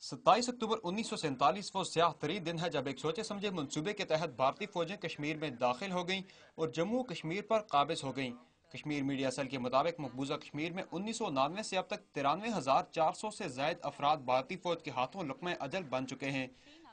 27 अक्टूबर 1947 वो स्याह तरीन दिन है जब एक सोचे समझे मंसूबे के तहत भारतीय फौजें कश्मीर में दाखिल हो गईं और जम्मू कश्मीर पर काबिज हो गईं। कश्मीर मीडिया सेल के मुताबिक मकबूजा कश्मीर में 1999 से अब तक 93,400 से जायद अफराद भारतीय फौज के हाथों लुक़्मा अजल बन चुके हैं।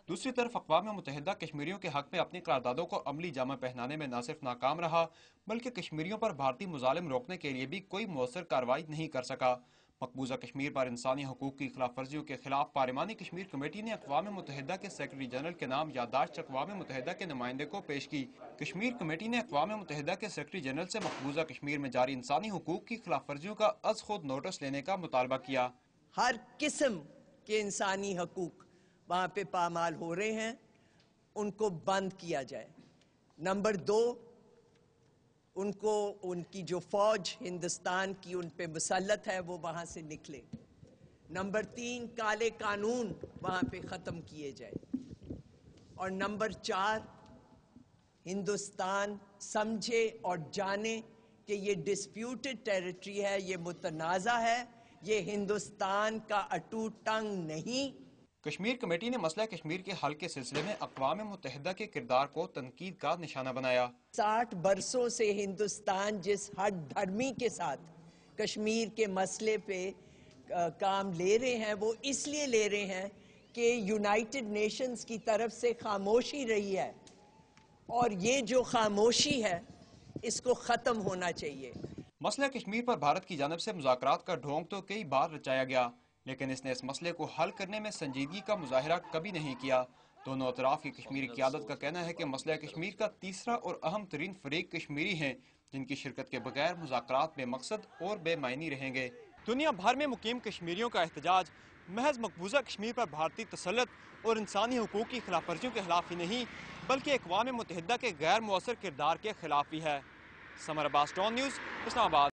दूसरी तरफ अक़वाम मुत्तहिदा कश्मीरियों के हक में अपनी करारदादों को अमली जामा पहनाने में न सिर्फ नाकाम रहा बल्कि कश्मीरियों पर भारतीय मुजालिम रोकने के लिए भी कोई मौसर कार्रवाई नहीं कर सका। मकबूजा कश्मीर पर इंसानी हकूक की खिलाफ वर्जियों के खिलाफ पार्लिमानी कश्मीर कमेटी ने अक़वाम मुत्तहिदा के सेक्रेटरी जनरल के नाम याददाश्त अक़वाम मुत्तहिदा के नुमाइंदे को पेश की। कश्मीर कमेटी ने अक़वाम मुत्तहिदा के सेक्रेटरी जनरल से मकबूजा कश्मीर में जारी इंसानी हकूक की खिलाफ वर्जियों का अज खुद नोटिस लेने का मुतालबा किया। हर किस्म के इंसानी हकूक वहाँ पे पामाल हो रहे हैं, उनको बंद किया जाए। नंबर 2, उनको उनकी जो फौज हिंदुस्तान की उन पे मुसल्लत है वो वहाँ से निकले। नंबर 3, काले कानून वहाँ पे ख़त्म किए जाए। और नंबर 4, हिंदुस्तान समझे और जाने कि ये डिस्प्यूटेड टेरिटरी है, ये मुतनाज़ा है, ये हिंदुस्तान का अटूट टंग नहीं। कश्मीर कमेटी ने मसला कश्मीर के हल के सिलसिले में अक़वाम मुत्तहिदा के किरदार को तनकीद का निशाना बनाया। 60 बरसों से हिंदुस्तान जिस हर धर्मी के साथ कश्मीर के मसले पे काम ले रहे हैं वो इसलिए ले रहे हैं कि यूनाइटेड नेशंस की तरफ से खामोशी रही है और ये जो खामोशी है इसको ख़त्म होना चाहिए। मसला कश्मीर पर भारत की जानिब से मुज़ाकरात का ढोंग तो कई बार रचाया गया लेकिन इसने इस मसले को हल करने में संजीदगी का मुजाहिरा कभी नहीं किया। दोनों अतराफ की कश्मीरी क़यादत का कहना है कि मसला कश्मीर का तीसरा और अहम तरीन फरीक कश्मीरी हैं जिनकी शिरकत के बगैर मुज़ाकरात बेमकसद और बेमायनी रहेंगे। दुनिया भर में मुकीम कश्मीरियों का एहतजाज महज मकबूजा कश्मीर पर भारतीय तसल्लुत और इंसानी हकूक़ की खिलाफ वर्जियों के खिलाफ ही नहीं बल्कि अक़वाम मुत्तहिदा के गैर मुअस्सर किरदार के खिलाफ भी है। समर अब्बास, डॉन न्यूज़, इस्लामाबाद।